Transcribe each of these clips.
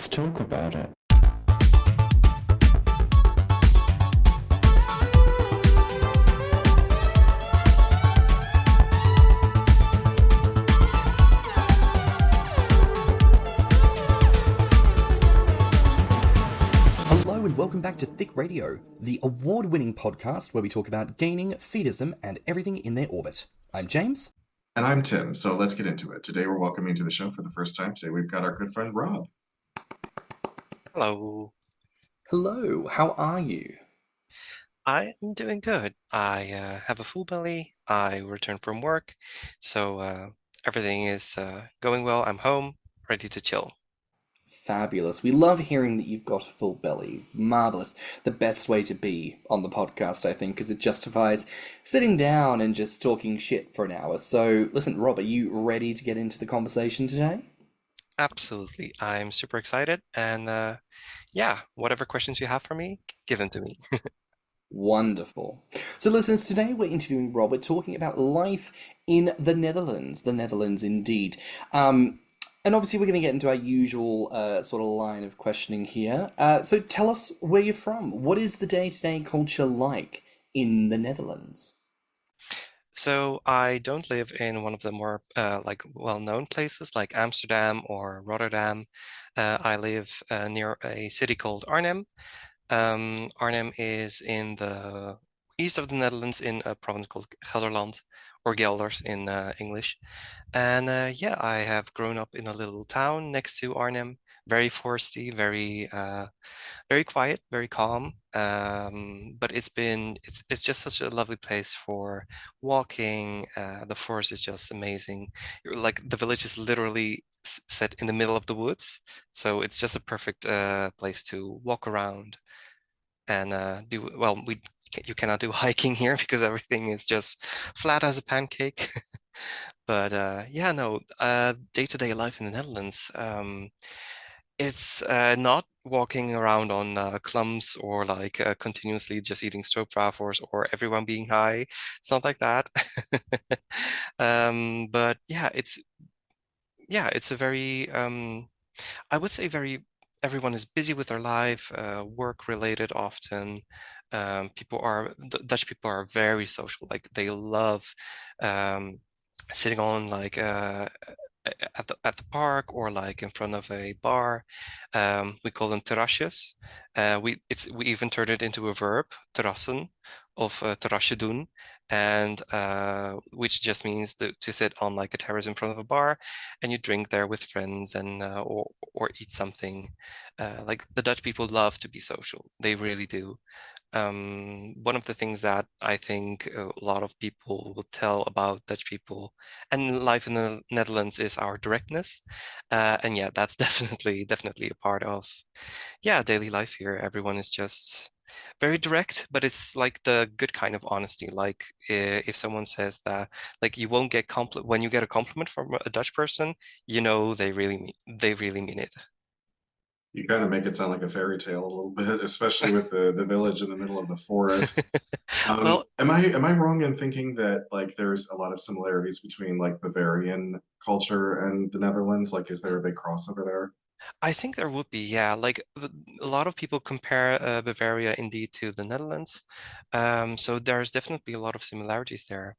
let's talk about it. Hello and welcome back to Thicc Radio, the award-winning podcast where we talk about gaining, feedism, and everything in their orbit. I'm James. And I'm Tim, so let's get into it. Today we're welcoming to the show for the first time. Today we've got our good friend Rob. Hello. Hello, how are you? I am doing good. I have a full belly. I returned from work, so everything is going well. I'm home, ready to chill. Fabulous. We love hearing that you've got a full belly. Marvellous. The best way to be on the podcast, I think, because it justifies sitting down and just talking shit for an hour. So, listen, Rob, are you ready to get into the conversation today? Absolutely. I'm super excited. And yeah, whatever questions you have for me, give them to me. Wonderful. So, listeners, today we're interviewing Rob. We're talking about life in the Netherlands. The Netherlands, indeed. And obviously, we're going to get into our usual sort of line of questioning here. So tell us where you're from. What is the day-to-day culture like in the Netherlands? So I don't live in one of the more like well-known places like Amsterdam or Rotterdam. I live near a city called Arnhem. Arnhem is in the east of the Netherlands in a province called Gelderland, or Gelders in English. And yeah, I have grown up in a little town next to Arnhem, very foresty, very quiet, very calm. But it's just such a lovely place for walking. The forest is just amazing. Like the village is literally set in the middle of the woods, so it's just a perfect place to walk around and do well. You cannot do hiking here because everything is just flat as a pancake. But yeah, no, day-to-day life in the Netherlands, it's not walking around on clumps or like continuously just eating stroopwafels or everyone being high. It's not like that. But it's a very I would say very everyone is busy with their life, work related often. Dutch people are very social. Like they love sitting on like at the park or like in front of a bar. We call them terrasjes. We even turned it into a verb, terrassen, of terrasje doen, and which just means to sit on like a terrace in front of a bar, and you drink there with friends and or eat something. Like the Dutch people love to be social. They really do. One of the things that I think a lot of people will tell about Dutch people and life in the Netherlands is our directness. And yeah, that's definitely a part of, yeah, daily life here. Everyone is just very direct, but it's like the good kind of honesty. Like if someone says that, like you won't get when you get a compliment from a Dutch person, you know they really mean it. You kind of make it sound like a fairy tale a little bit, especially with the village in the middle of the forest. Well, Am I wrong in thinking that like there's a lot of similarities between like Bavarian culture and the Netherlands? Like, is there a big crossover there? I think there would be, yeah. Like a lot of people compare Bavaria indeed to the Netherlands. So there's definitely a lot of similarities there.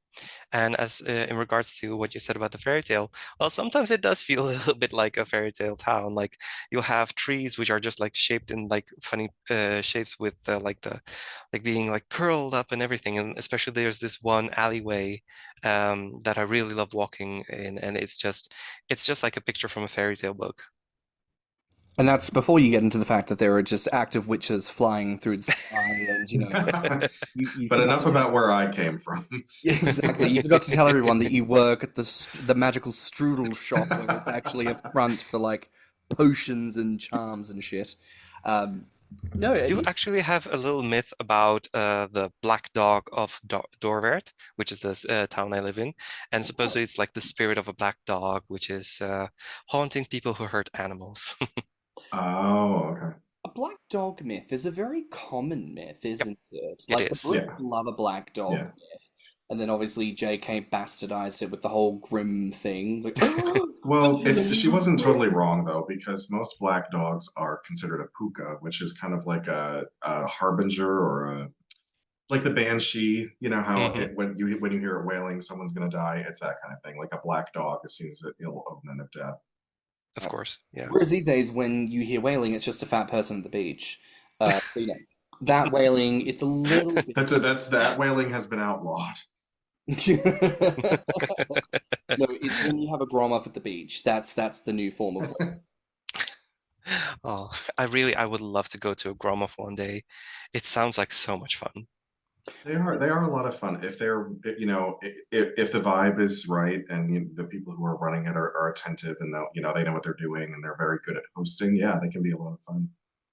And as in regards to what you said about the fairy tale, well, sometimes it does feel a little bit like a fairy tale town. Like you'll have trees which are just like shaped in like funny shapes with like being like curled up and everything. And especially there's this one alleyway that I really love walking in, and it's just like a picture from a fairy tale book. And that's before you get into the fact that there are just active witches flying through the sky and, you But forgot enough to tell... about where I came from. Yeah, exactly. You forgot to tell everyone that you work at the magical strudel shop where it's actually a front for like potions and charms and shit. No, I do actually have a little myth about the black dog of Doorwerth, which is this town I live in. And supposedly it's like the spirit of a black dog, which is haunting people who hurt animals. Oh, okay. a black dog myth is a very common myth, Yep, isn't it? it Like the is. Yeah, Brits love a black dog yeah. myth. And then obviously JK bastardized it with the whole Grimm thing. Like, oh, the Well, it's she Lady wasn't totally Grimm. wrong though, because most black dogs are considered a puka, which is kind of like a harbinger or a like the banshee. You know how Hmm. when you hear it wailing, someone's gonna die. It's that kind of thing. Like a black dog is seen as an ill omen of death. Of course, yeah. Whereas these days, when you hear wailing, it's just a fat person at the beach. So yeah, that wailing, it's a little bit. That's that wailing has been outlawed. No, it's when you have a grom up at the beach. That's the new form of. Oh, I would love to go to a Grommr one day. It sounds like so much fun. They are a lot of fun if they're if the vibe is right and the people who are running it are attentive and they know what they're doing and they're very good at hosting. Yeah, they can be a lot of fun.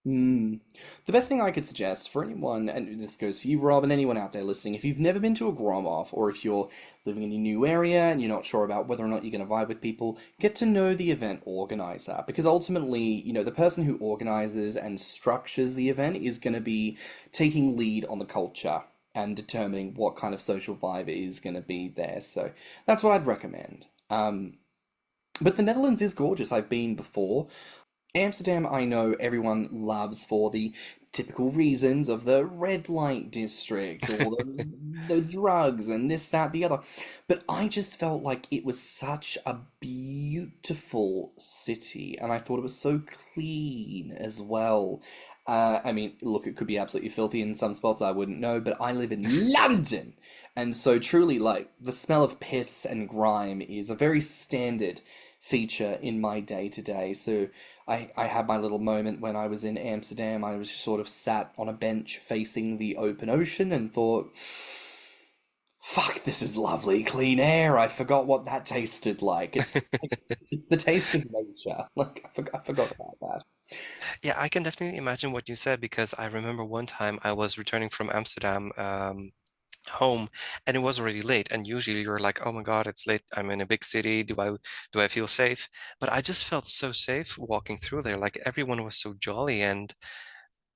Mm. The best thing I could suggest for anyone, and this goes for you, Rob, and anyone out there listening, if you've never been to a Gromoff, or if you're living in a new area and you're not sure about whether or not you're going to vibe with people, get to know the event organizer. Because ultimately, the person who organizes and structures the event is going to be taking lead on the culture and determining what kind of social vibe is going to be there. So that's what I'd recommend. But the Netherlands is gorgeous. I've been before. Amsterdam, I know everyone loves for the typical reasons of the red light district or the drugs and this, that, the other. But I just felt like it was such a beautiful city, and I thought it was so clean as well. I mean, look, it could be absolutely filthy in some spots, I wouldn't know, but I live in London. And so truly, like, the smell of piss and grime is a very standard feature in my day to day. So I had my little moment when I was in Amsterdam. I was sort of sat on a bench facing the open ocean and thought, fuck, this is lovely, clean air. I forgot what that tasted like. It's the taste of nature. Like I forgot about that. Yeah, I can definitely imagine what you said because I remember one time I was returning from Amsterdam home and it was already late and usually you're like, oh my God, it's late. I'm in a big city. Do I feel safe? But I just felt so safe walking through there. Like everyone was so jolly and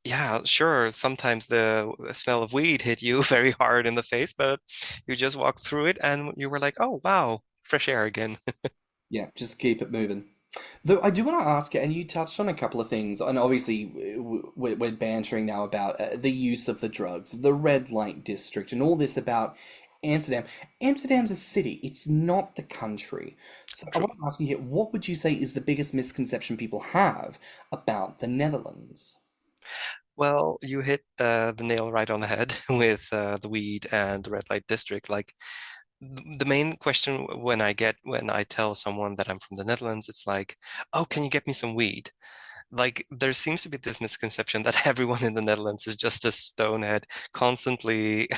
yeah, sure, sometimes the smell of weed hit you very hard in the face, but you just walked through it and you were like, oh wow, fresh air again. Yeah, just keep it moving. Though I do want to ask you, and you touched on a couple of things, and obviously we're bantering now about the use of the drugs, the red light district, and all this about Amsterdam. Amsterdam's a city, it's not the country. So I True. want to ask you here, what would you say is the biggest misconception people have about the Netherlands? Well, you hit the nail right on the head with the weed and the red light district. Like the main question when I tell someone that I'm from the Netherlands, it's like, "Oh, can you get me some weed?" Like there seems to be this misconception that everyone in the Netherlands is just a stonehead, constantly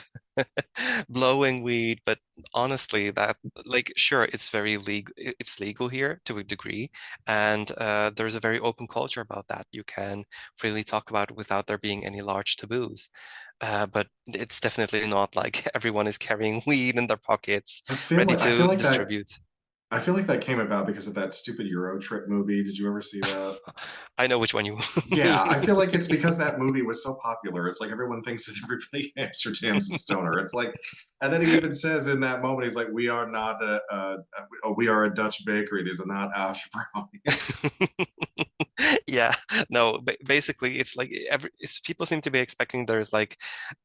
blowing weed. But honestly, that like sure, it's very legal. It's legal here to a degree, and there's a very open culture about that. You can freely talk about it without there being any large taboos. But it's definitely not like everyone is carrying weed in their pockets, ready I feel to like that distribute. I feel like that came about because of that stupid Euro Trip movie. Did you ever see that? I know which one you Yeah, I mean. feel like it's because that movie was so popular. It's like everyone thinks that everybody in Amsterdam's a stoner. It's like, and then he even says in that moment, he's like, "We are not we are a Dutch bakery. These are not ash brownies." Yeah, no, basically it's like people seem to be expecting there's like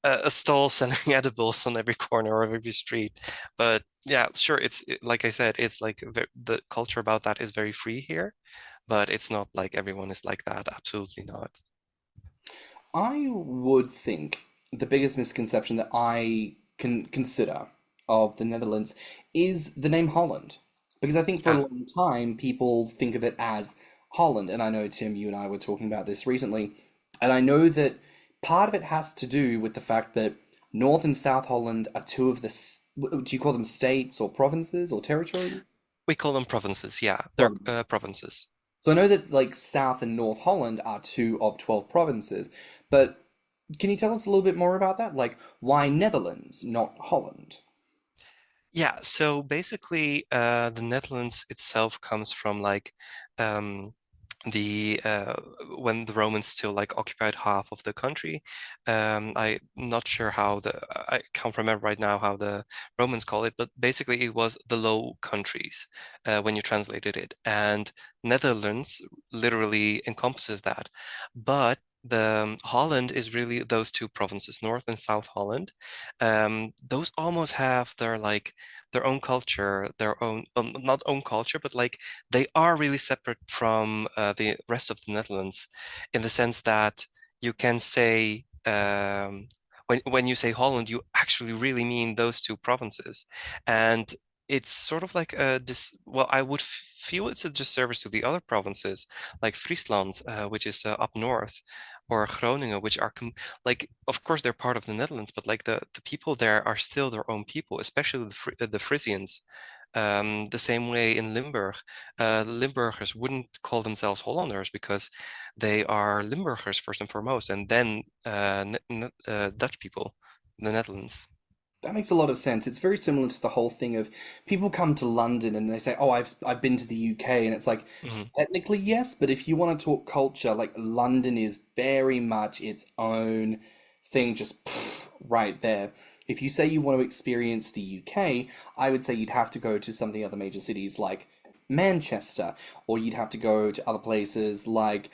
a stall selling edibles on every corner of every street. But yeah, sure, like I said, it's like the culture about that is very free here, but it's not like everyone is like that. Absolutely not. I would think the biggest misconception that I can consider of the Netherlands is the name Holland. Because I think for a Ah, long time people think of it as Holland. And I know, Tim, you and I were talking about this recently. And I know that part of it has to do with the fact that North and South Holland are two of the, do you call them states or provinces or territories? we call them provinces. Yeah, they're Provinces. provinces. So I know that like South and North Holland are two of 12 provinces, but can you tell us a little bit more about that? Like, why Netherlands, not Holland? Yeah, so basically, the Netherlands itself comes from like um, the when the Romans still like occupied half of the country. I'm not sure how I can't remember right now how the Romans call it, but basically it was the Low Countries when you translated it, and Netherlands literally encompasses that. But the Holland is really those two provinces, North and South Holland. Those almost have their own culture, their own not own culture, but like they are really separate from the rest of the Netherlands in the sense that you can say when you say Holland, you actually really mean those two provinces, and it's sort of like a dis well, I would feel it's a disservice to the other provinces like Friesland, which is up north, or Groningen, which are like, of course, they're part of the Netherlands, but like the people there are still their own people, especially the Frisians. The same way in Limburg, Limburgers wouldn't call themselves Hollanders because they are Limburgers first and foremost, and then Dutch people, the Netherlands. That makes a lot of sense. It's very similar to the whole thing of people come to London and they say, "Oh, I've been to the UK," and it's like, Mhm. technically yes, but if you want to talk culture, like London is very much its own thing, just right there. If you say you want to experience the UK, I would say you'd have to go to some of the other major cities like Manchester, or you'd have to go to other places like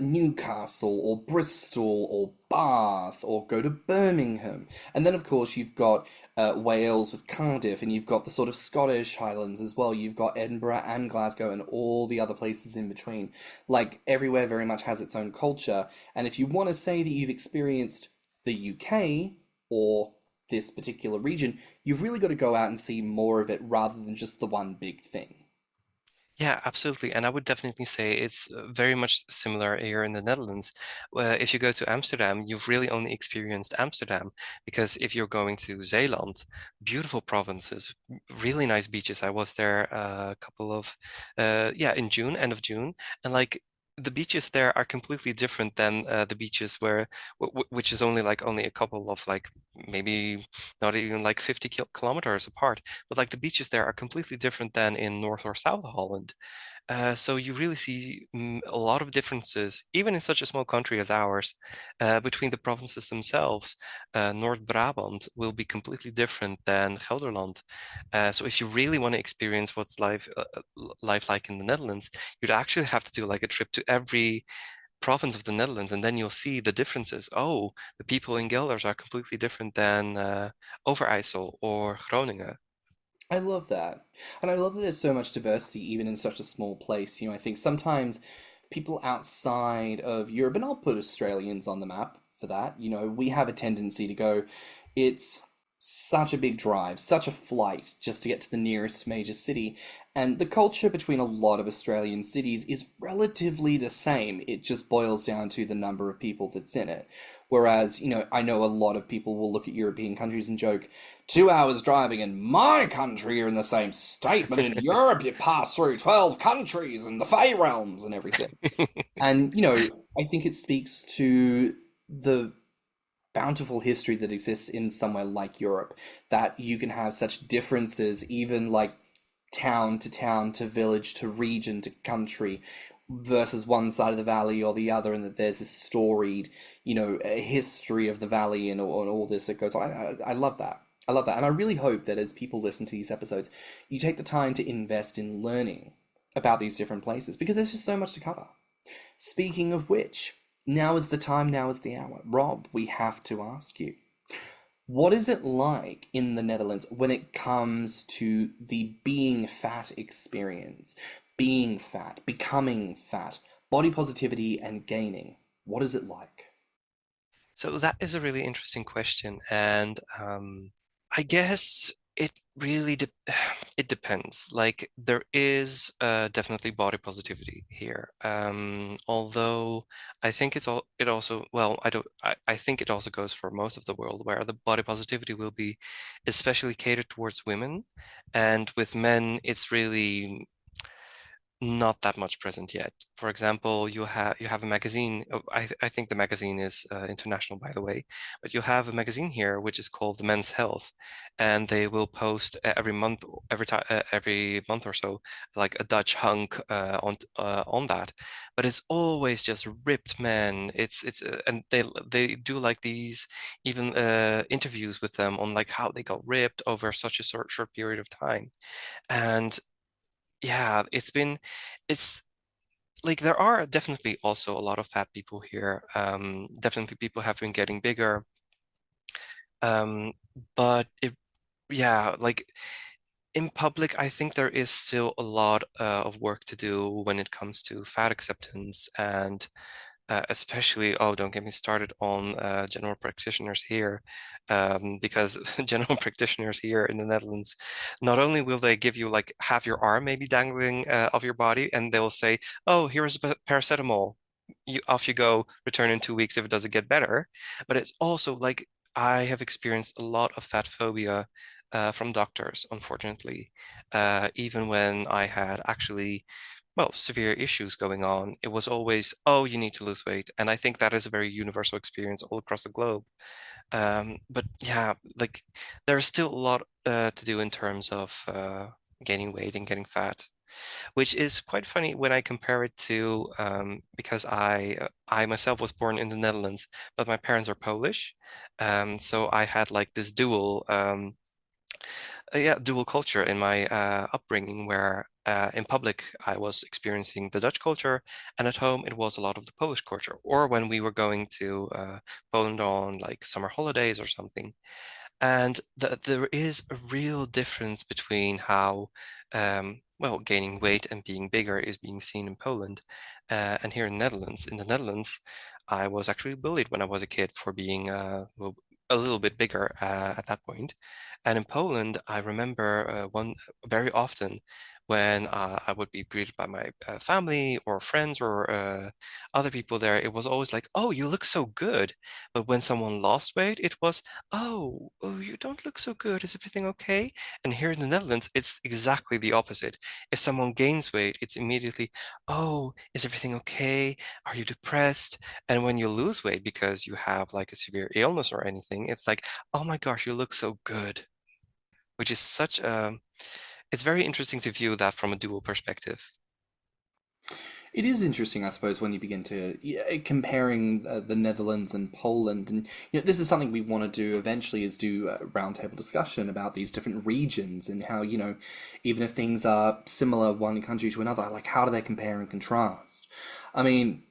Newcastle or Bristol or Bath, or go to Birmingham. And then, of course, you've got Wales with Cardiff, and you've got the sort of Scottish Highlands as well. You've got Edinburgh and Glasgow and all the other places in between. Like, everywhere very much has its own culture. And if you want to say that you've experienced the UK or this particular region, you've really got to go out and see more of it rather than just the one big thing. Yeah, absolutely. And I would definitely say it's very much similar here in the Netherlands. If you go to Amsterdam, you've really only experienced Amsterdam because if you're going to Zeeland, beautiful provinces, really nice beaches. I was there a couple of, yeah, in June, end of June, and like the beaches there are completely different than the beaches which is only like only a couple of like maybe not even like 50 kilometers apart. But like the beaches there are completely different than in North or South Holland. So you really see a lot of differences, even in such a small country as ours, between the provinces themselves. North Brabant will be completely different than Gelderland. So if you really want to experience what's life like in the Netherlands, you'd actually have to do like a trip to every province of the Netherlands, and then you'll see the differences. Oh, the people in Gelders are completely different than Overijssel or Groningen. I love that. And I love that there's so much diversity even in such a small place. I think sometimes people outside of Europe, and I'll put Australians on the map for that, we have a tendency to go, it's such a big drive, such a flight just to get to the nearest major city. And the culture between a lot of Australian cities is relatively the same. It just boils down to the number of people that's in it. Whereas, I know a lot of people will look at European countries and joke, 2 hours driving in my country, you're in the same state, but in Europe you pass through 12 countries and the Fey realms and everything. And, I think it speaks to the bountiful history that exists in somewhere like Europe, that you can have such differences, even like town to town to village to region to country, versus one side of the valley or the other, and that there's this storied, a history of the valley and all this that goes on. I love that. I love that. And I really hope that as people listen to these episodes, you take the time to invest in learning about these different places because there's just so much to cover. Speaking of which, now is the time, now is the hour. Rob, we have to ask you, what is it like in the Netherlands when it comes to the being fat experience? Being fat, becoming fat, body positivity, and gaining. What is it like? So that is a really interesting question, and I guess it really de it depends. Like there is definitely body positivity here. Although I think it also well I think it also goes for most of the world where the body positivity will be especially catered towards women, and with men it's really not that much present yet. For example, you have a magazine. I think the magazine is international, by the way, but you have a magazine here which is called the Men's Health, and they will post every month, every month or so, like a Dutch hunk on that. But it's always just ripped men. And they do like these even interviews with them on like how they got ripped over such a short period of time. And yeah, it's like there are definitely also a lot of fat people here. Definitely people have been getting bigger. Um, but yeah, like in public, I think there is still a lot of work to do when it comes to fat acceptance and especially, oh, don't get me started on general practitioners here, because general practitioners here in the Netherlands, not only will they give you like half your arm maybe dangling off your body, and they'll say, oh, here's a paracetamol. Off you go, return in 2 weeks if it doesn't get better. But it's also like I have experienced a lot of fat phobia from doctors, unfortunately, even when I had actually well, severe issues going on, it was always, oh, you need to lose weight. And I think that is a very universal experience all across the globe. But yeah, like there's still a lot to do in terms of gaining weight and getting fat, which is quite funny when I compare it to because I myself was born in the Netherlands, but my parents are Polish. So I had like this dual culture in my upbringing where in public I was experiencing the Dutch culture and at home it was a lot of the Polish culture or when we were going to Poland on like summer holidays or something. And there is a real difference between how, well, gaining weight and being bigger is being seen in Poland and here in Netherlands. In the Netherlands, I was actually bullied when I was a kid for being a little bit bigger at that point. And in Poland, I remember one very often when I would be greeted by my family or friends or other people there, it was always like, "Oh, you look so good." But when someone lost weight, it was, oh, you don't look so good. Is everything okay? And here in the Netherlands, it's exactly the opposite. If someone gains weight, it's immediately, oh, is everything okay? Are you depressed? And when you lose weight because you have like a severe illness or anything, it's like, oh my gosh, you look so good, which is such a, it's very interesting to view that from a dual perspective. It is interesting, I suppose, when you begin to comparing the Netherlands and Poland, and this is something we want to do eventually is do a roundtable discussion about these different regions and how even if things are similar one country to another, like how do they compare and contrast? I mean,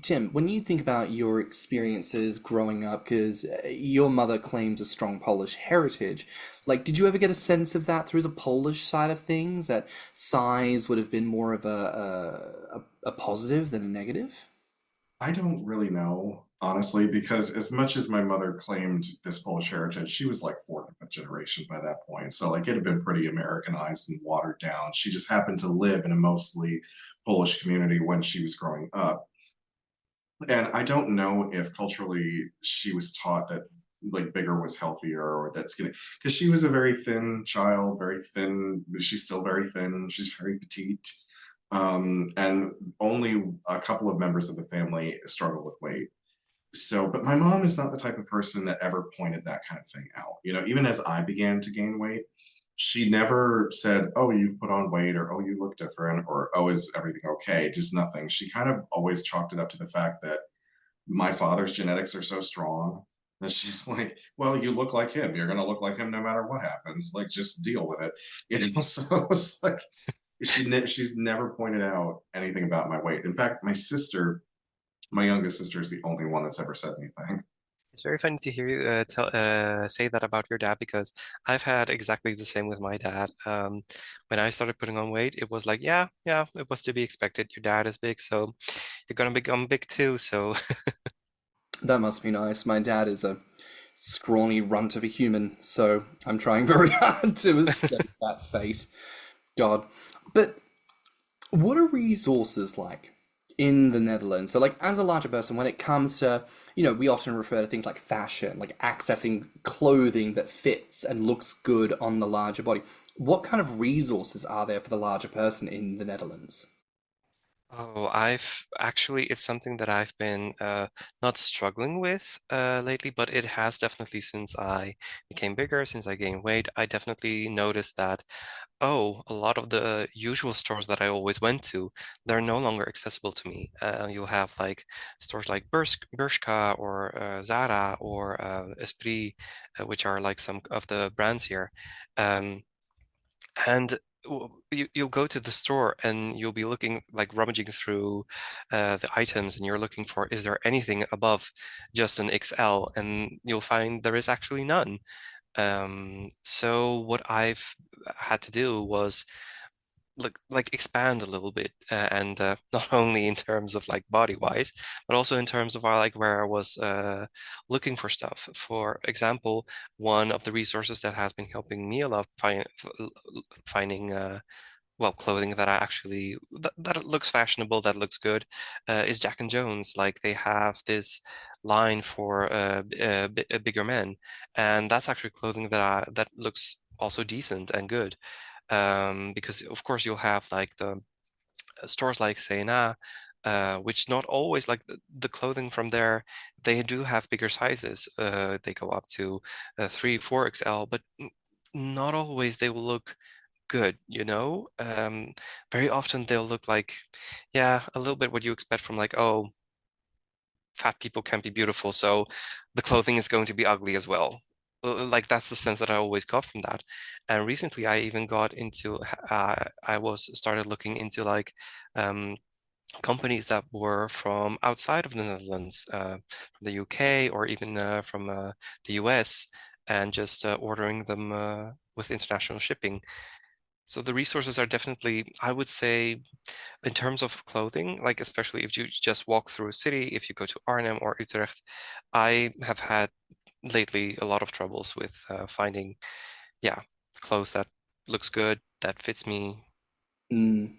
Tim, when you think about your experiences growing up, because your mother claims a strong Polish heritage, like, did you ever get a sense of that through the Polish side of things? That size would have been more of a positive than a negative? I don't really know, honestly, because as much as my mother claimed this Polish heritage, she was like fourth or fifth generation by that point. So like it had been pretty Americanized and watered down. She just happened to live in a mostly Polish community when she was growing up. And I don't know if culturally she was taught that like bigger was healthier or that skinny, because she was a very thin child, very thin. She's still very thin. She's very petite. And only a couple of members of the family struggle with weight. So, but my mom is not the type of person that ever pointed that kind of thing out. Even as I began to gain weight, she never said, "Oh, you've put on weight," or "Oh, you look different," or "Oh, is everything okay?" Just nothing. She kind of always chalked it up to the fact that my father's genetics are so strong that she's like, "Well, you look like him. You're going to look like him no matter what happens. Like, just deal with it." So it's like she's never pointed out anything about my weight. In fact, my youngest sister, is the only one that's ever said anything. It's very funny to hear you say that about your dad because I've had exactly the same with my dad. When I started putting on weight, it was like, yeah, yeah, it was to be expected. Your dad is big, so you're gonna become big too. So That must be nice. My dad is a scrawny runt of a human, so I'm trying very hard to escape that fate. God. But what are resources like in the Netherlands? So, like, as a larger person, when it comes to, we often refer to things like fashion, like accessing clothing that fits and looks good on the larger body. What kind of resources are there for the larger person in the Netherlands? Oh, I've actually, it's something that I've been not struggling with lately, but it has definitely since I became bigger, since I gained weight, I definitely noticed that, oh, a lot of the usual stores that I always went to, they're no longer accessible to me. You'll have like stores like Bershka or Zara or Esprit, which are like some of the brands here. Um, and you'll go to the store and you'll be looking, like rummaging through the items, and you're looking for, is there anything above just an XL? And you'll find there is actually none. So what I've had to do was like expand a little bit, and not only in terms of like body wise, but also in terms of like where I was looking for stuff. For example, one of the resources that has been helping me a lot finding well, clothing that I actually that looks fashionable, that looks good, is Jack and Jones. Like they have this line for bigger men, and that's actually clothing that looks also decent and good. Because of course you'll have like the stores like Seina, which not always like the clothing from there, they do have bigger sizes. They go up to 3, 4 XL, but not always they will look good, you know? Very often they'll look like, yeah, a little bit what you expect from like, oh, fat people can be beautiful, so the clothing is going to be ugly as well. Like that's the sense that I always got from that. And recently I even got into, I was started looking into like um, companies that were from outside of the Netherlands, from the UK or even from the US, and just ordering them with international shipping. So the resources are definitely, I would say, in terms of clothing, like especially if you just walk through a city, if you go to Arnhem or Utrecht, I have had lately a lot of troubles with finding, yeah, clothes that looks good, that fits me. Mm.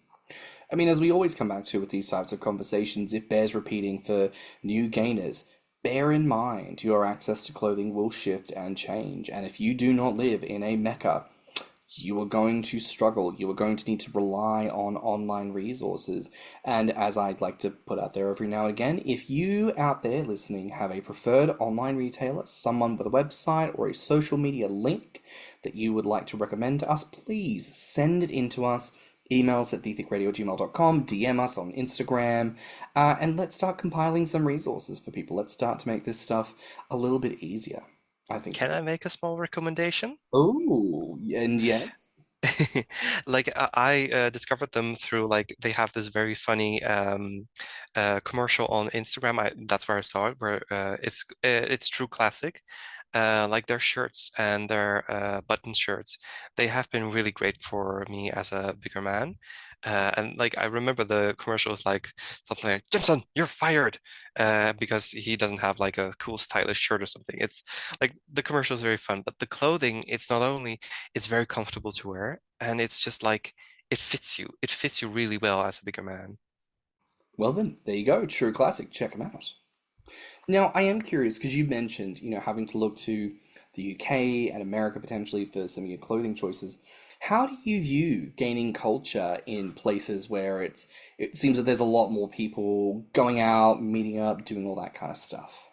I mean, as we always come back to with these types of conversations, it bears repeating for new gainers. Bear in mind your access to clothing will shift and change, and if you do not live in a mecca, you are going to struggle. You are going to need to rely on online resources. And as I'd like to put out there every now and again, if you out there listening have a preferred online retailer, someone with a website or a social media link that you would like to recommend to us, please send it in to us. Email us at thiccradio@gmail.com, DM us on Instagram, and let's start compiling some resources for people. Let's start to make this stuff a little bit easier. I think Can so. I make a small recommendation? Oh, and yes. Like I discovered them through like they have this very funny commercial on Instagram. That's where I saw it, where it's True Classic. Like their shirts and their button shirts, they have been really great for me as a bigger man. And like I remember the commercial was like something like Jimson, you're fired, because he doesn't have like a cool stylish shirt or something. It's like the commercial is very fun, but the clothing, it's not only it's very comfortable to wear, and it's just like it fits you. It fits you really well as a bigger man. Well then, there you go. True classic. Check them out. Now, I am curious because you mentioned, having to look to the UK and America potentially for some of your clothing choices. How do you view gaining culture in places where it seems that there's a lot more people going out, meeting up, doing all that kind of stuff?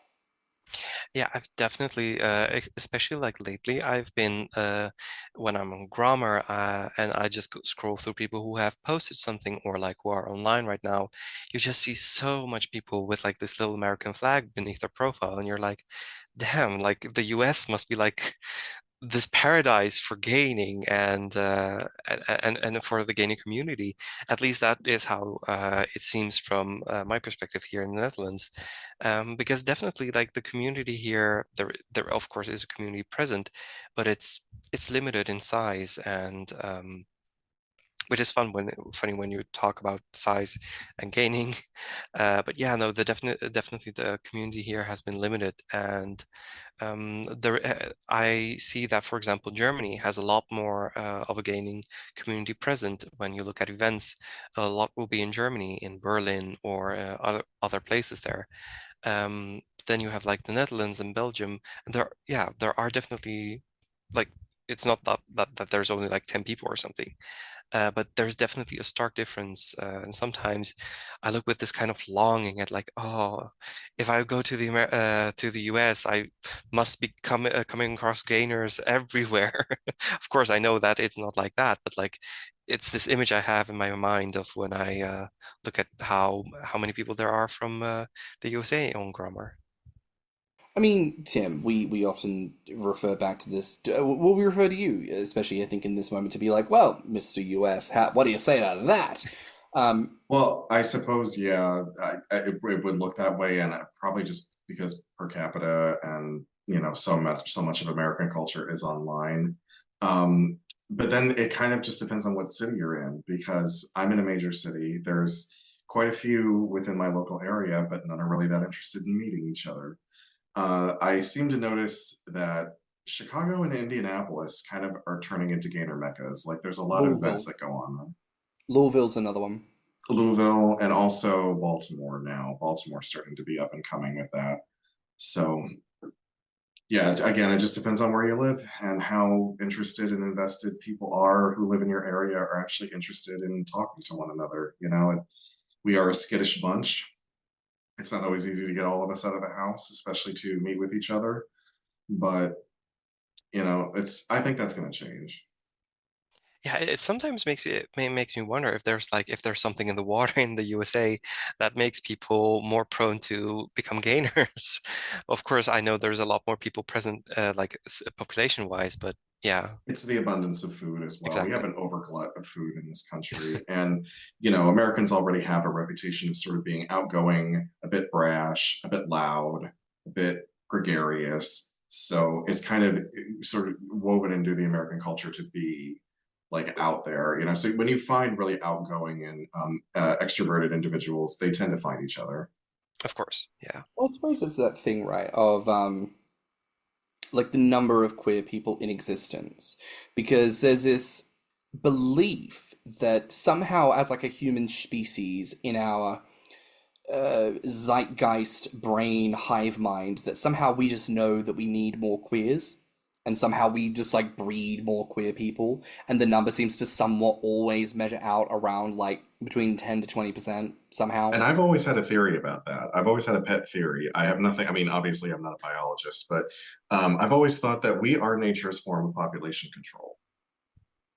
Yeah, I've definitely, especially like lately, I've been when I'm on Grommr, and I just scroll through people who have posted something or like who are online right now. You just see so much people with like this little American flag beneath their profile, and you're like, damn, like the US must be like this paradise for gaining and for the gaining community. At least that is how it seems from my perspective here in the Netherlands. Because definitely like the community here, there of course is a community present, but it's limited in size, and which is funny when you talk about size and gaining. But yeah, no, definitely the community here has been limited, and I see that, for example, Germany has a lot more of a gaming community present. When you look at events, a lot will be in Germany, in Berlin, or other places there. Then you have like the Netherlands and Belgium, and there are definitely like it's not that there's only like 10 people or something. But there's definitely a stark difference. And sometimes I look with this kind of longing at like, oh, if I go to to the US, I must be coming across gainers everywhere. Of course, I know that it's not like that, but like it's this image I have in my mind of when I look at how many people there are from the USA on Grommr. I mean, Tim, we often refer back to this. Well, we refer to you, especially I think in this moment, to be like, well, Mr. US, what do you say to that? Um, Well, I suppose, yeah, it would look that way, and probably just because per capita and so much of American culture is online. Um, but then it kind of just depends on what city you're in, because I'm in a major city. There's quite a few within my local area, but none are really that interested in meeting each other. I seem to notice that Chicago and Indianapolis kind of are turning into gainer meccas. Like there's a lot of events Louisville. that go on. Louisville's another one. Louisville and also Baltimore now. Baltimore's starting to be up and coming with that. So yeah, again, it just depends on where you live and how interested and invested people are who live in your area are actually interested in talking to one another. We are a skittish bunch. It's not always easy to get all of us out of the house, especially to meet with each other. But I think that's going to change. Yeah, it sometimes makes me wonder if there's something in the water in the USA that makes people more prone to become gainers. Of course, I know there's a lot more people present, population-wise, but yeah, It's the abundance of food as well. We have exactly. an overglut of food in this country. And, Americans already have a reputation of sort of being outgoing, a bit brash, a bit loud, a bit gregarious. So it's kind of sort of woven into the American culture to be like out there, So when you find really outgoing and extroverted individuals, they tend to find each other. Of course, yeah. Well, I suppose it's that thing, right, of like the number of queer people in existence, because there's this belief that somehow, as like a human species in our zeitgeist brain hive mind, that somehow we just know that we need more queers, and somehow we just like breed more queer people, and the number seems to somewhat always measure out around like between 10 to 20% somehow. And I've always had a theory about that. I've always had a pet theory. I have nothing, I mean, obviously, I'm not a biologist, but I've always thought that we are nature's form of population control.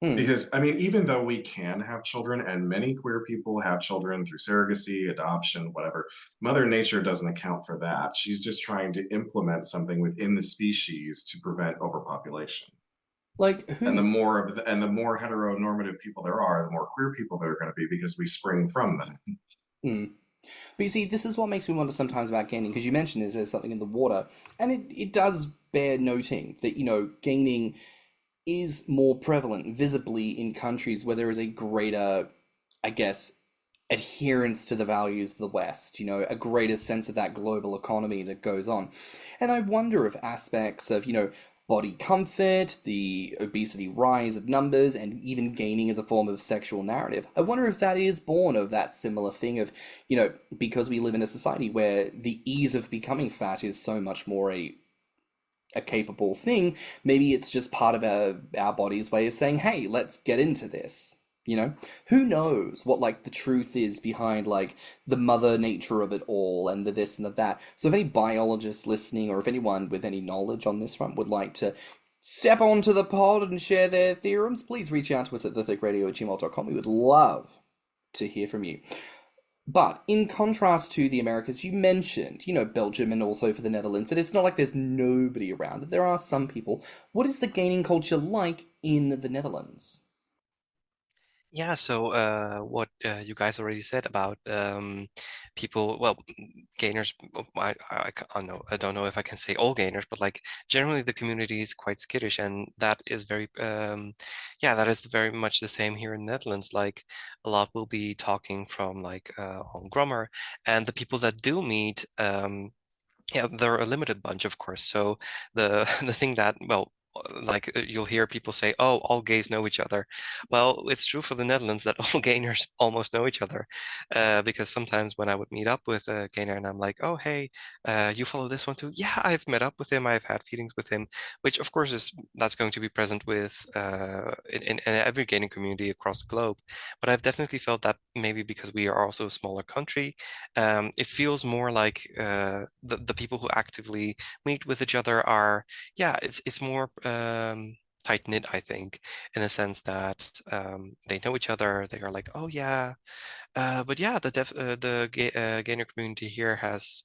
Hmm. Because, I mean, even though we can have children, and many queer people have children through surrogacy, adoption, whatever, Mother Nature doesn't account for that. She's just trying to implement something within the species to prevent overpopulation. Like And the who? more of the, and the more heteronormative people there are, the more queer people there are going to be because we spring from them. Hmm. But you see, this is what makes me wonder sometimes about gaining, because you mentioned is there's something in the water, and it does bear noting that, gaining is more prevalent visibly in countries where there is a greater, I guess, adherence to the values of the West, a greater sense of that global economy that goes on. And I wonder if aspects of, body comfort, the obesity rise of numbers, and even gaining as a form of sexual narrative, I wonder if that is born of that similar thing of, because we live in a society where the ease of becoming fat is so much more a capable thing, maybe it's just part of our body's way of saying, hey, let's get into this. Who knows what like the truth is behind like the mother nature of it all and the this and the that. So if any biologists listening or if anyone with any knowledge on this front would like to step onto the pod and share their theorems, please reach out to us at thiccradio@gmail.com. We would love to hear from you. But in contrast to the Americas, you mentioned, Belgium and also for the Netherlands, and it's not like there's nobody around. There are some people. What is the gaming culture like in the Netherlands? Yeah, so what you guys already said about people, well, gainers, I don't know if I can say all gainers, but like generally the community is quite skittish, and that is yeah, that is very much the same here in the Netherlands. Like a lot will be talking from like on Grommr, and the people that do meet, yeah, they're a limited bunch, of course. So the the thing that, well, you'll hear people say, "Oh, all gays know each other." Well, it's true for the Netherlands that all gayners almost know each other, because sometimes when I would meet up with a gainer and I'm like, "Oh, hey, you follow this one too?" Yeah, I've met up with him. I've had feelings with him, which of course is that's going to be present with in every gaming community across the globe. But I've definitely felt that maybe because we are also a smaller country, it feels more like the people who actively meet with each other are, yeah, it's more tight knit, I think, in the sense that they know each other. They are like, oh yeah, but yeah, the gainer community here has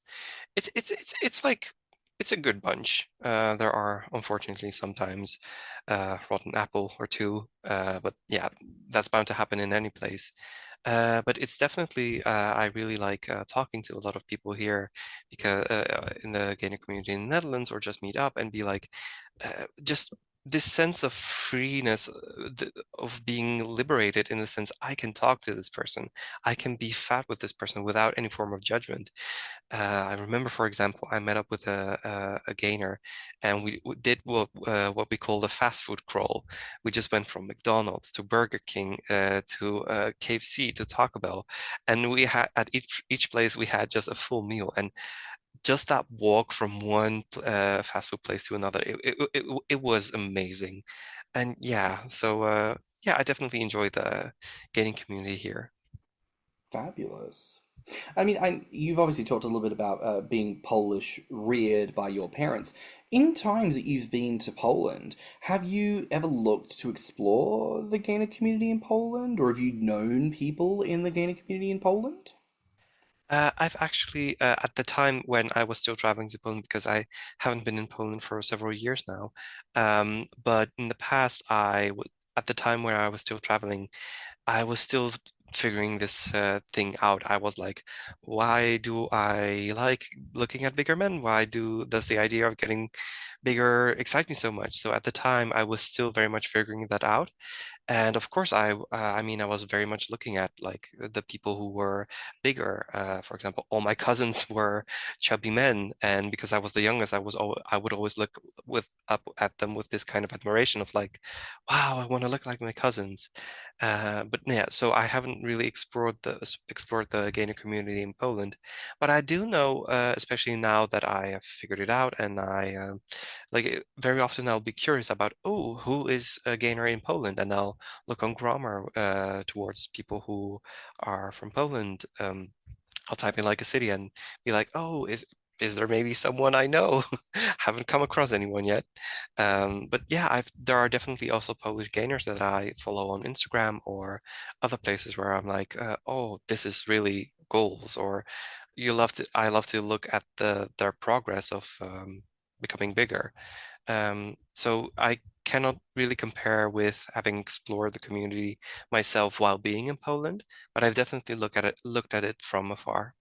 it's like it's a good bunch. There are unfortunately sometimes rotten apple or two, but yeah, that's bound to happen in any place. But it's definitely I really like talking to a lot of people here because in the gaming community in the Netherlands, or just meet up and be like, just this sense of freeness, of being liberated in the sense I can talk to this person, I can be fat with this person without any form of judgment. I remember, for example, I met up with a gainer, and we did what we call the fast food crawl. We just went from McDonald's to Burger King to KFC to Taco Bell, and we had at each place we had just a full meal, and just that walk from one fast food place to another, it was amazing. And yeah, so yeah, I definitely enjoy the gaming community here. Fabulous. I mean, you've obviously talked a little bit about being Polish reared by your parents. In times that you've been to Poland, have you ever looked to explore the gainer community in Poland, or have you known people in the gainer community in Poland? I've actually, at the time when I was still traveling to Poland, because I haven't been in Poland for several years now, but in the past, at the time where I was still traveling, I was still figuring this thing out. I was like, why do I like looking at bigger men? Does the idea of getting bigger excite me so much? So at the time, I was still very much figuring that out. And of course, I mean, I was very much looking at like the people who were bigger. For example, all my cousins were chubby men, and because I was the youngest, I would always look with up at them with this kind of admiration of like, wow, I want to look like my cousins. But yeah, so I haven't really explored the gainer community in Poland, but I do know, especially now that I have figured it out, and very often I'll be curious about, oh, who is a gainer in Poland, and I'll look on Grommr towards people who are from Poland. I'll type in like a city and be like, oh, is there maybe someone I know? Haven't come across anyone yet. But yeah, there are definitely also Polish gainers that I follow on Instagram or other places where I'm like, oh, this is really goals, or I love to look at their progress of becoming bigger. So I cannot really compare with having explored the community myself while being in Poland, but I've definitely looked at it from afar.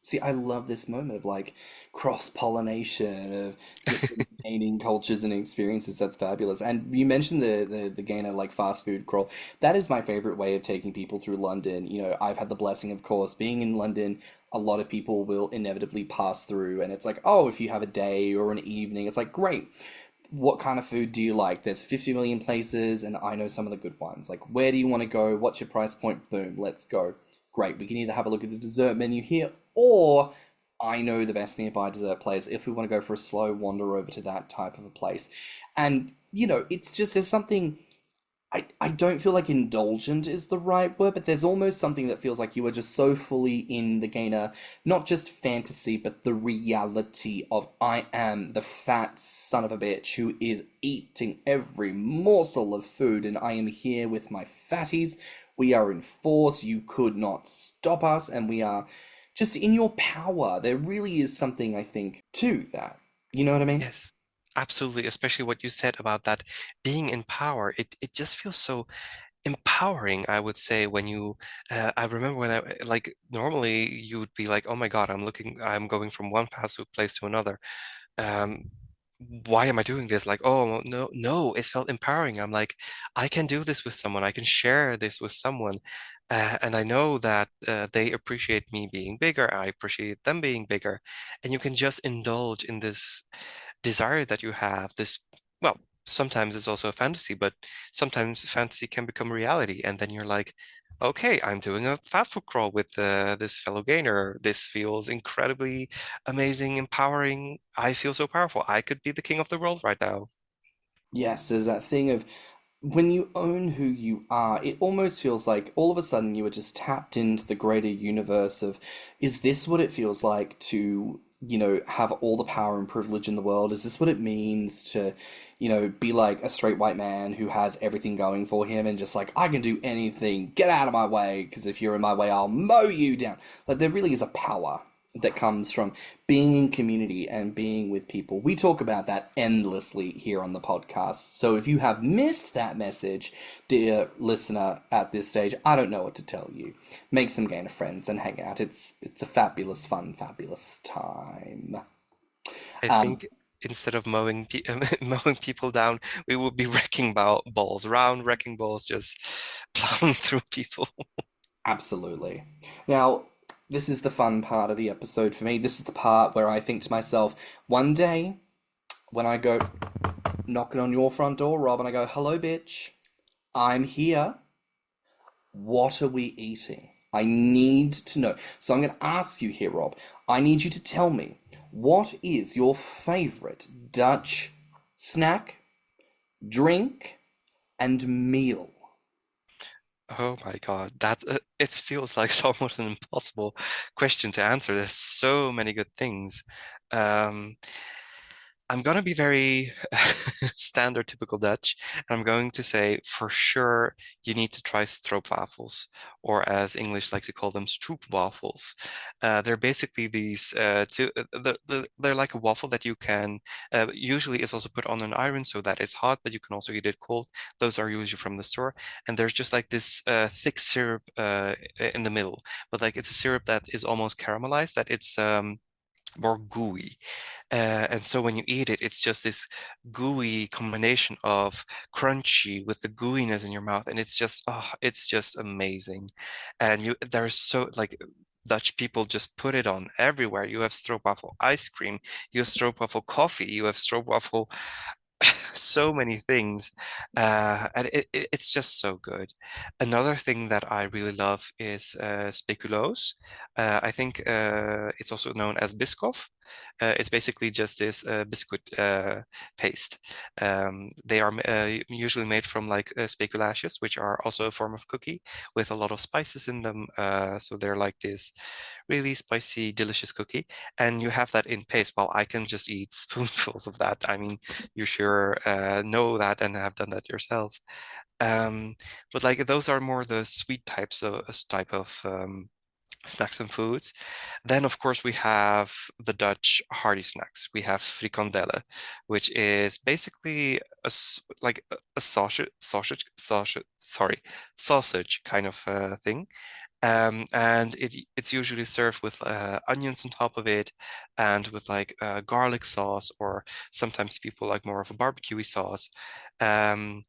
See, I love this moment of like cross-pollination of different gaming cultures and experiences. That's fabulous. And you mentioned the gainer like fast food crawl. That is my favorite way of taking people through London. You know, I've had the blessing, of course, being in London. A lot of people will inevitably pass through, and it's like, oh, if you have a day or an evening, it's like, great. What kind of food do you like? There's 50 million places, and I know some of the good ones. Like, where do you want to go? What's your price point? Boom, let's go. Great. We can either have a look at the dessert menu here, or I know the best nearby dessert place if we want to go for a slow wander over to that type of a place. And, it's just there's something I don't feel like indulgent is the right word, but there's almost something that feels like you are just so fully in the gainer, not just fantasy, but the reality of I am the fat son of a bitch who is eating every morsel of food, and I am here with my fatties. We are in force. You could not stop us, and we are just in your power. There really is something, I think, to that. You know what I mean? Yes, absolutely. Especially what you said about that being in power. It just feels so empowering, I would say, when I remember when like normally you would be like, oh my God, I'm going from one fast food place to another. Um, why am I doing this? Like, oh no, no, it felt empowering. I'm like, I can do this with someone. I can share this with someone. And I know that they appreciate me being bigger. I appreciate them being bigger. And you can just indulge in this desire that you have, this, well, sometimes it's also a fantasy, but sometimes fantasy can become reality, and then you're like, okay, I'm doing a fast food crawl with this fellow gainer. This feels incredibly amazing, empowering. I feel so powerful. I could be the king of the world right now. Yes, there's that thing of when you own who you are, it almost feels like all of a sudden you are just tapped into the greater universe of, is this what it feels like to, have all the power and privilege in the world? Is this what it means to, be like a straight white man who has everything going for him and just like, I can do anything, get out of my way, because if you're in my way, I'll mow you down. Like, there really is a power that comes from being in community and being with people. We talk about that endlessly here on the podcast. So if you have missed that message, dear listener, at this stage, I don't know what to tell you. Make some gainer friends and hang out. It's a fabulous, fun, fabulous time. I Um, think instead of mowing mowing people down, we would be wrecking balls, round wrecking balls, just plowing through people. Absolutely. Now, this is the fun part of the episode for me. This is the part where I think to myself, one day when I go knocking on your front door, Rob, and I go, hello, bitch, I'm here. What are we eating? I need to know. So I'm going to ask you here, Rob. I need you to tell me, what is your favorite Dutch snack, drink, and meal? Oh my God, that it feels like almost an impossible question to answer. There's so many good things. Um, I'm gonna be very standard, typical Dutch, and I'm going to say for sure you need to try stroopwafels, or as English like to call them, stroopwafels. They're basically these they're like a waffle that you can usually it's also put on an iron so that it's hot, but you can also eat it cold. Those are usually from the store, and there's just like this thick syrup in the middle, but like it's a syrup that is almost caramelized, that it's more gooey. And so when you eat it, it's just this gooey combination of crunchy with the gooiness in your mouth, and it's just amazing. And there's so like Dutch people just put it on everywhere. You have stroopwafel ice cream, you have stroopwafel coffee, you have stroopwafel so many things, and it's just so good. Another thing that I really love is speculoos. I think it's also known as Biscoff. It's basically just this biscuit paste. They are usually made from like speculaceous, which are also a form of cookie with a lot of spices in them. So they're like this really spicy, delicious cookie, and you have that in paste. Well, I can just eat spoonfuls of that. I mean, you sure know that and have done that yourself. Um, but like those are more the sweet type of snacks and foods. Then, of course, we have the Dutch hearty snacks. We have frikandellen, which is basically like a sausage kind of thing. And it's usually served with onions on top of it, and with like garlic sauce, or sometimes people like more of a barbecue sauce. Um,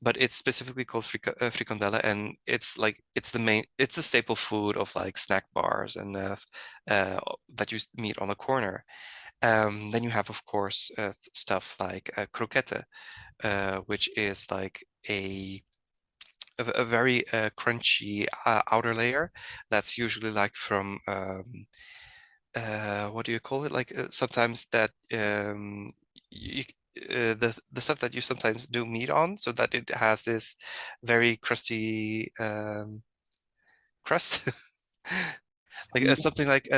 but it's specifically called frikandellen, and it's the staple food of like snack bars and that you meet on the corner. Then you have, of course, stuff like croquette, which is like a very crunchy outer layer that's usually like from what do you call it? Like sometimes that you, the stuff that you sometimes do meat on, so that it has this very crusty crust. Like something like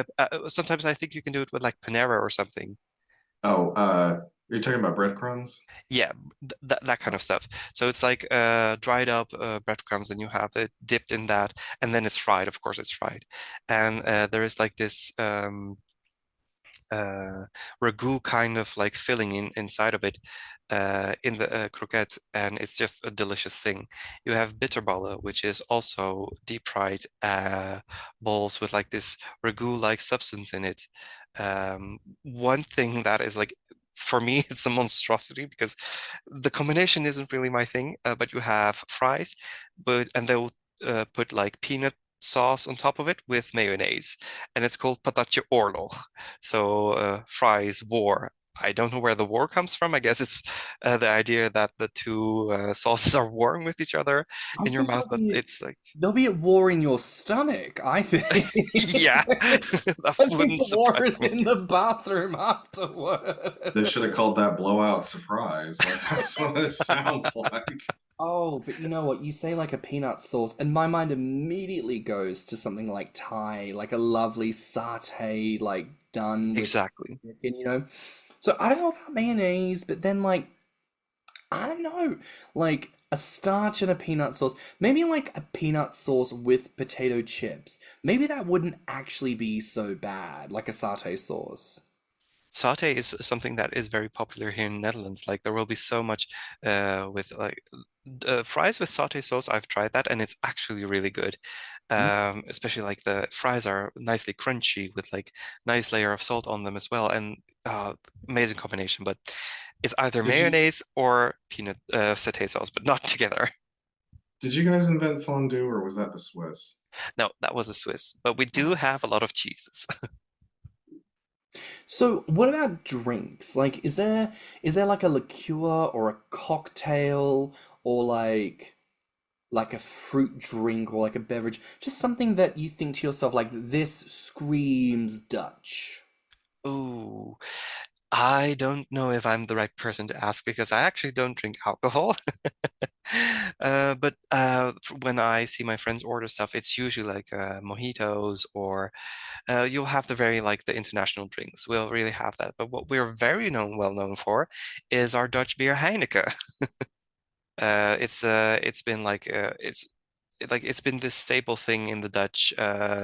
sometimes I think you can do it with like Panera or something. Oh, you're talking about breadcrumbs? Yeah, that kind of stuff. So it's like dried up breadcrumbs, and you have it dipped in that, and then it's fried. Of course, it's fried, and there is like this ragu kind of like filling inside of it in the croquette, and it's just a delicious thing. You have bitterballen, which is also deep fried balls with like this ragu-like substance in it. One thing that is like, for me, it's a monstrosity because the combination isn't really my thing, but you have fries, and they'll put like peanut sauce on top of it with mayonnaise, and it's called patatje oorlog. So fries war. I don't know where the war comes from. I guess it's the idea that the two sauces are warring with each other I in your think mouth, but it's like, they'll be at war in your stomach, I think. yeah, that I think wouldn't the war surprise is me. in the bathroom They afterward. should have called that blowout surprise. Like that's what it sounds like. Oh, but you know what? You say like a peanut sauce, and my mind immediately goes to something like Thai, like a lovely satay, like done with Exactly. chicken, you know? So I don't know about mayonnaise, but then like I don't know, like a starch and a peanut sauce. Maybe like a peanut sauce with potato chips. Maybe that wouldn't actually be so bad, like a satay sauce. Satay is something that is very popular here in the Netherlands. Like there will be so much with like fries with satay sauce. I've tried that and it's actually really good. Mm. Especially like the fries are nicely crunchy with like nice layer of salt on them as well. And amazing combination. But it's either Did you mayonnaise or peanut satay sauce, but not together. did you guys invent fondue or was that the Swiss? No, that was a Swiss. But we do Oh. have a lot of cheeses. So, what about drinks? Like, is there like a liqueur or a cocktail or like a fruit drink or like a beverage, just something that you think to yourself like this screams Dutch. Ooh. I don't know if I'm the right person to ask because I actually don't drink alcohol. But when I see my friends order stuff, it's usually like mojitos or you'll have the very like the international drinks. We'll really have that. But what we're well known for is our Dutch beer Heineken. It's been it's been this staple thing in the Dutch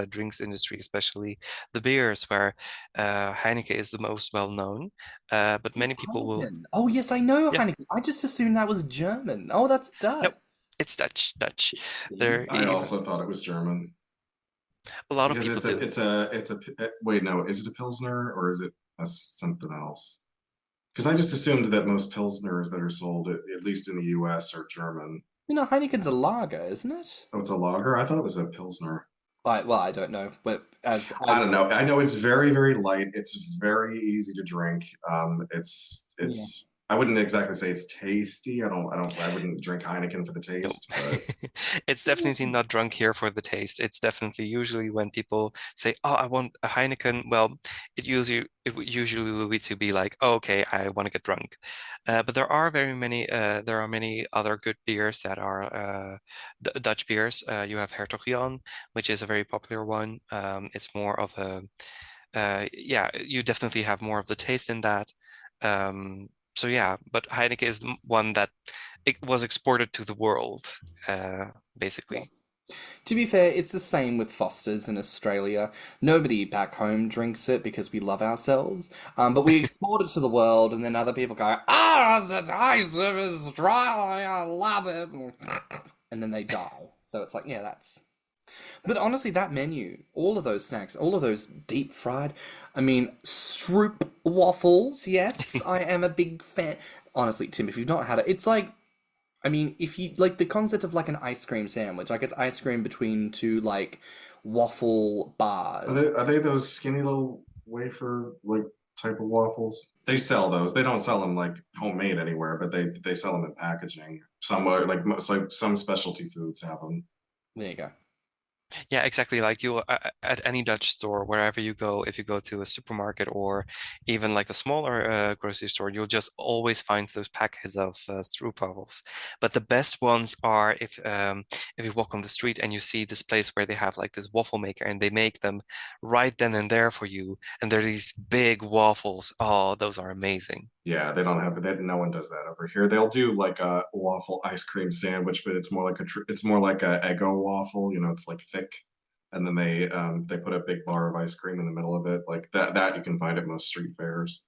drinks industry, especially the beers, where Heineken is the most well known. But many people will, Heineken. Oh yes, I know yeah, Heineken. I just assumed that was German. Oh, that's nope, Dutch. it's Dutch, Dutch. See? There I even also thought it was German a lot of because people do. wait, no, is it a Pilsner or is it something else? Because I just assumed that most Pilsners that are sold, at least in the US, are German. You know, Heineken's a lager, isn't it? Oh, it's a lager? I thought it was a Pilsner. Well, I don't know, but I as don't know. I know it's very, very light. It's very easy to drink. yeah. I wouldn't exactly say it's tasty. I wouldn't drink Heineken for the Nope. taste, but It's definitely not drunk here for the taste. It's definitely usually when people say, "Oh, I want a Heineken." Well, it would usually will be to be like, oh, "Okay, I want to get drunk." But there are many other good beers that are D Dutch beers. You have Hertog Jan, which is a very popular one. It's more of a yeah, you definitely have more of the taste in that. So yeah, but Heineken is the one that it was exported to the world, Yeah. basically. To be fair, it's the same with Foster's in Australia. Nobody back home drinks it because we love ourselves. But we export it to the world, and then other people go, "Ah, the Thai service is dry. I love it," and then they die. So it's like, yeah, that's. But honestly, that menu, all of those snacks, all of those deep fried, I mean, stroop waffles. Yes, I am a big fan. Honestly, Tim, if you've not had it, it's like I mean, if you like the concept of like an ice cream sandwich, like it's ice cream between two like waffle bars. are they those skinny little wafer like type of waffles? They sell those. They don't sell them like homemade anywhere, but they sell them in packaging. Somewhere like most like some specialty foods have them. There you go. Yeah, exactly. Like you at any Dutch store, wherever you go, if you go to a supermarket or even like a smaller grocery store, you'll just always find those packets of stroopwafels. But the best ones are if you walk on the street and you see this place where they have like this waffle maker and they make them right then and there for you, and they're these big waffles. Oh, those are amazing. Yeah, they don't have that. No one does that over here. They'll do like a waffle ice cream sandwich, but it's more like it's more like a Eggo waffle. You know, it's like thick, and then they put a big bar of ice cream in the middle of it. Like that you can find at most street fairs.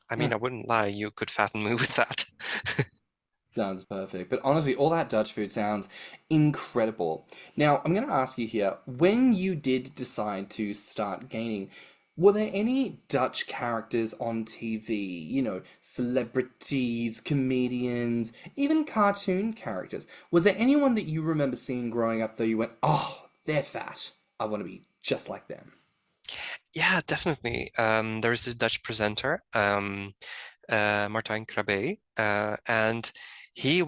I Hmm, mean, I wouldn't lie, you could fatten me with that. sounds perfect. But honestly, all that Dutch food sounds incredible. Now, I'm gonna ask you here, when you did decide to start gaming, were there any Dutch characters on TV? You know, celebrities, comedians, even cartoon characters. Was there anyone that you remember seeing growing up that you went, oh, they're fat. I want to be just like them? Yeah, definitely. There's this Dutch presenter, Martijn Krabbe, and he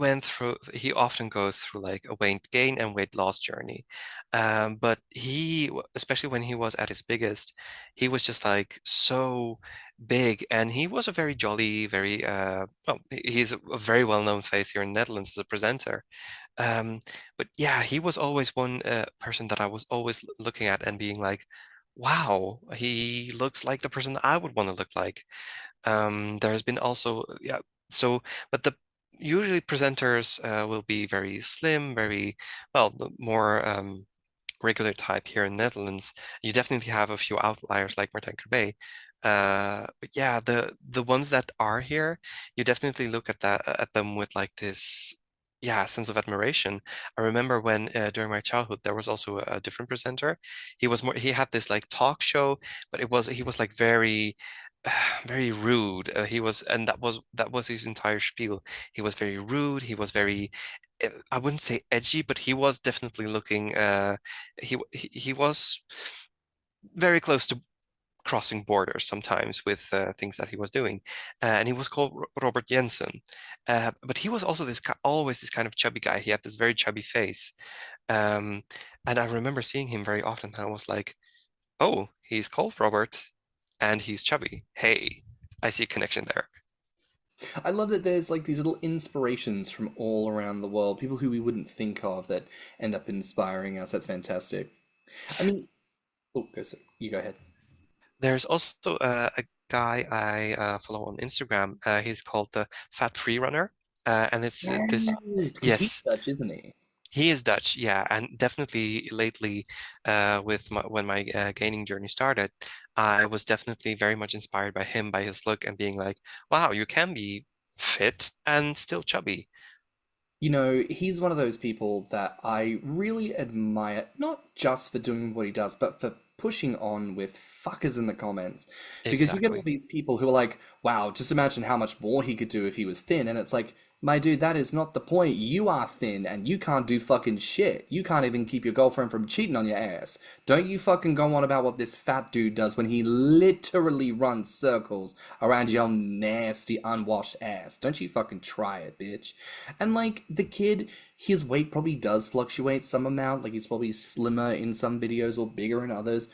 often goes through like a weight gain and weight loss journey. But especially when he was at his biggest, he was just like so big, and he was a very jolly, well, he's a very well-known face here in the Netherlands as a presenter. Um, but yeah, he was always one person that I was always looking at and being like, wow, he looks like the person that I would want to look like. There's been also, yeah, so, but the usually presenters will be very slim, well, the more regular type here in Netherlands. You definitely have a few outliers like Martijn Krabbe. But yeah, the ones that are here, you definitely look at them with like this, yeah, sense of admiration. I remember when during my childhood there was also a different presenter. He had this like talk show, but he was like very very rude. And that was his entire spiel. He was very rude. He was very, I wouldn't say edgy, but he was definitely looking. He was very close to crossing borders sometimes with things that he was doing, and he was called Robert Jensen. But he was also always this kind of chubby guy. He had this very chubby face, um, and I remember seeing him very often. And I was like, "Oh, he's called Robert, and he's chubby. Hey, I see a connection there." I love that there's like these little inspirations from all around the world, people who we wouldn't think of that end up inspiring us. That's fantastic. I mean, oh, you go ahead. There's also a guy I follow on Instagram. He's called the Fat Free Runner, and it's this. Yes, because he's Yes, Dutch, isn't he? he is Dutch. Yeah, and definitely lately, when my gaining journey started, I was definitely very much inspired by him, by his look, and being like, "Wow, you can be fit and still chubby." You know, he's one of those people that I really admire, not just for doing what he does, but for pushing on with fuckers in the comments. Because you get all Exactly. these people who are like, wow, just imagine how much more he could do if he was thin. And it's like, my dude, that is not the point. You are thin and you can't do fucking shit. You can't even keep your girlfriend from cheating on your ass. Don't you fucking go on about what this fat dude does when he literally runs circles around your nasty, unwashed ass. Don't you fucking try it, bitch. And like the kid, his weight probably does fluctuate some amount. Like he's probably slimmer in some videos or bigger in others.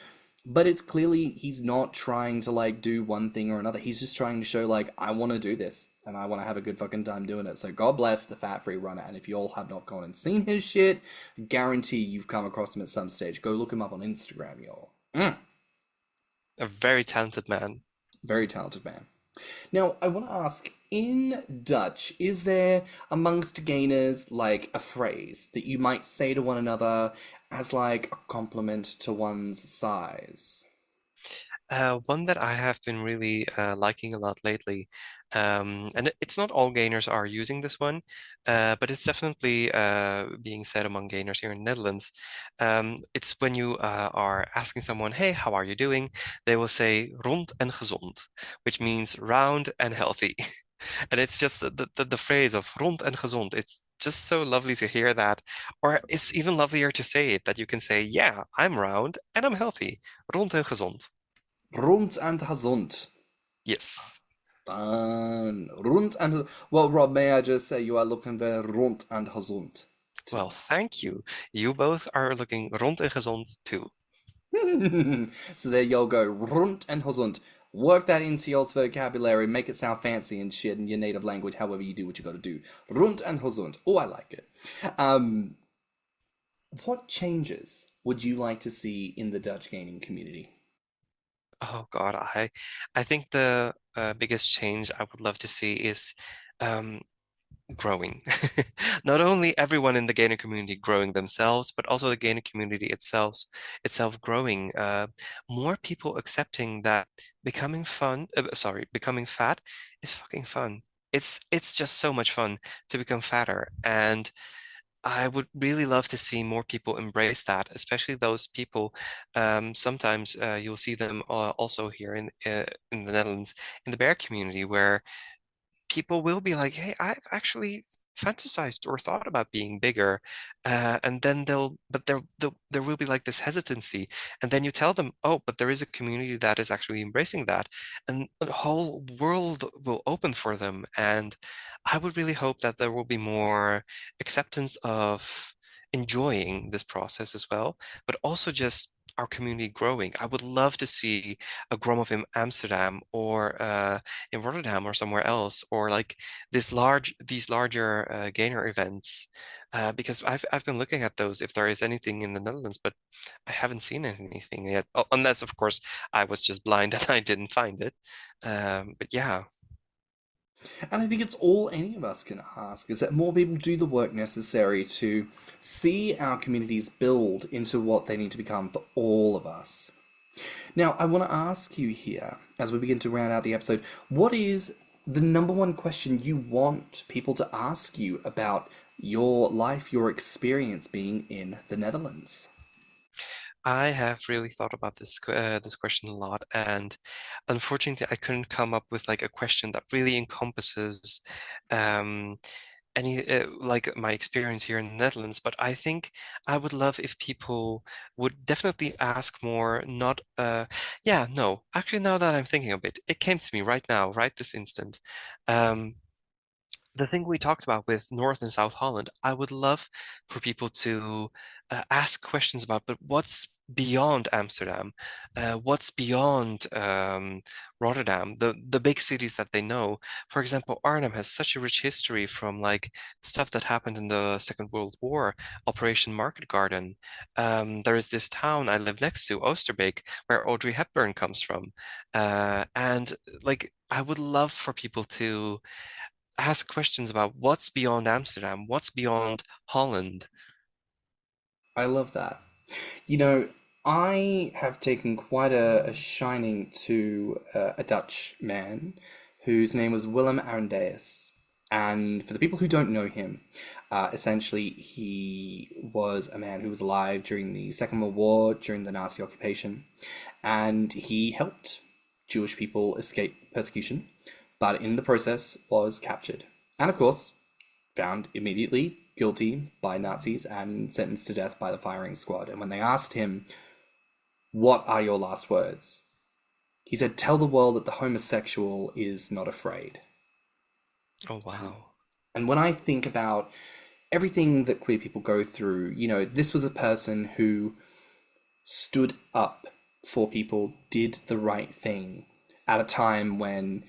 But it's clearly he's not trying to like do one thing or another. He's just trying to show like I want to do this and I want to have a good fucking time doing it. So God bless the fat free runner. And if you all have not gone and seen his shit, guarantee you've come across him at some stage. Go look him up on Instagram, y'all. A very talented man. Very talented man. Now, I want to ask, in Dutch, is there amongst gainers like a phrase that you might say to one another as like a compliment to one's size? One that I have been really liking a lot lately, and it's not all gainers are using this one, but it's definitely being said among gainers here in the Netherlands. It's when you are asking someone, "Hey, how are you doing?" They will say "rond en gezond," which means round and healthy. And it's just the phrase of "rond en gezond." It's just so lovely to hear that, or it's even lovelier to say it that you can say, "Yeah, I'm round and I'm healthy, rond en gezond." Rund and gezond. Yes. Fun. Rund and... Well, Rob, may I just say you are looking very rund and gezond Well, today. thank you. You both are looking rond en gezond too. So there you go. Rund and gezond. Work that into your vocabulary, make it sound fancy and shit in your native language, however you do what you gotta do. Rund and gezond. Oh, I like it. Um, what changes would you like to see in the Dutch gaming community? Oh God, I think the biggest change I would love to see is um, growing. Not only everyone in the gainer community growing themselves, but also the gainer community itself growing. More people accepting that becoming fat is fucking fun. It's just so much fun to become fatter, and I would really love to see more people embrace that, especially those people. Sometimes you'll see them also here in the Netherlands in the bear community, where people will be like, "Hey, I've actually fantasized or thought about being bigger, and then there will be like this hesitancy, and then you tell them, oh, but there is a community that is actually embracing that, and the whole world will open for them. And I would really hope that there will be more acceptance of enjoying this process as well, but also just our community growing. I would love to see a Grommr in Amsterdam, or in Rotterdam or somewhere else, or like these larger gainer events, because I've been looking at those if there is anything in the Netherlands, but I haven't seen anything yet. Oh, unless, of course, I was just blind and I didn't find it. But yeah. And I think it's all any of us can ask is that more people do the work necessary to see our communities build into what they need to become for all of us. Now, I want to ask you here, as we begin to round out the episode, what is the number one question you want people to ask you about your life, your experience being in the Netherlands? I have really thought about this question a lot, and unfortunately, I couldn't come up with like a question that really encompasses um, any like my experience here in the Netherlands. But I think I would love if people would definitely ask more. Not yeah, no, actually, now that I'm thinking of it, it came to me right now, right this instant. Um, the thing we talked about with North and South Holland, I would love for people to ask questions about, but what's beyond Amsterdam? What's beyond Rotterdam? The big cities that they know. For example, Arnhem has such a rich history from like stuff that happened in the Second World War, Operation Market Garden. There is this town I live next to, Oosterbeek, where Audrey Hepburn comes from, and like I would love for people to ask questions about what's beyond Amsterdam, what's beyond Holland. I love that. You know, I have taken quite a shining to a Dutch man whose name was Willem Arendeus. And for the people who don't know him, essentially he was a man who was alive during the Second World War, during the Nazi occupation, and he helped Jewish people escape persecution, but in the process was captured. And of course, found immediately guilty by Nazis and sentenced to death by the firing squad. And when they asked him, "What are your last words?" he said, "Tell the world that the homosexual is not afraid." Oh, wow. And when I think about everything that queer people go through, you know, this was a person who stood up for people, did the right thing at a time when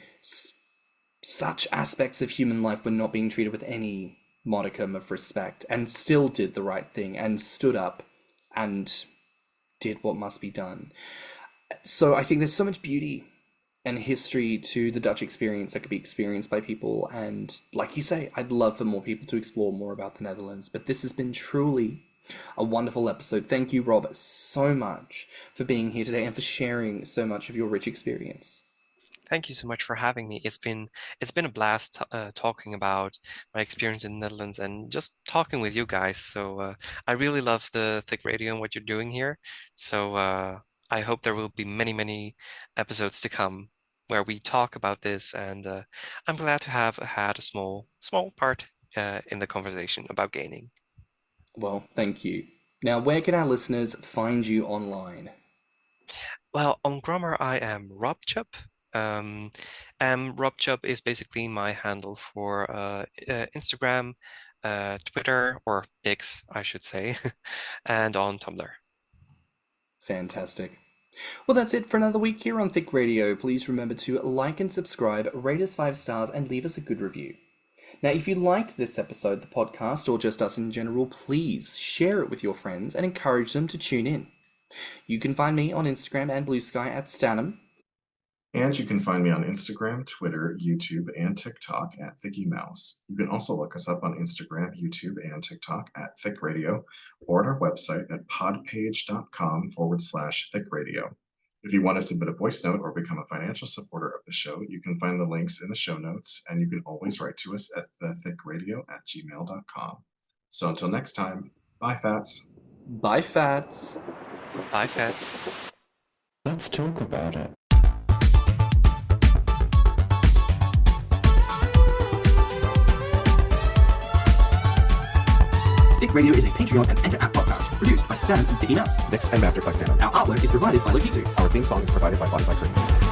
such aspects of human life were not being treated with any modicum of respect, and still did the right thing and stood up and did what must be done. So I think there's so much beauty and history to the Dutch experience that could be experienced by people. And like you say, I'd love for more people to explore more about the Netherlands. But this has been truly a wonderful episode. Thank you, Rob, so much for being here today and for sharing so much of your rich experience. Thank you so much for having me. It's been a blast talking about my experience in the Netherlands and just talking with you guys. So I really love the Thicc Radio and what you're doing here. So I hope there will be many episodes to come where we talk about this, and I'm glad to have had a small part in the conversation about gaming. Well, thank you. Now, where can our listeners find you online? Well, on Grommr, I am robchub. And robchub is basically my handle for Instagram, Twitter, or X, I should say, and on Tumblr. Fantastic. Well, that's it for another week here on Thicc Radio. Please remember to like and subscribe, rate us 5 stars, and leave us a good review. Now, if you liked this episode, the podcast, or just us in general, please share it with your friends and encourage them to tune in. You can find me on Instagram and BlueSky at stannnum. And you can find me on Instagram, Twitter, YouTube, and TikTok at ThiccyMouse. You can also look us up on Instagram, YouTube, and TikTok at Thicc Radio, or at our website at podpage.com/Thicc Radio. If you want to submit a voice note or become a financial supporter of the show, you can find the links in the show notes, and you can always write to us at thethicradio@gmail.com. So until next time, bye, Fats. Bye, Fats. Bye, Fats. Let's talk about it. Thicc Radio is a Patreon and Enter app podcast produced by Stan and Vicky Mouse. Mixed and mastered by stannnum. Our artwork is provided by Lokitu. Our theme song is provided by Spotify Cream.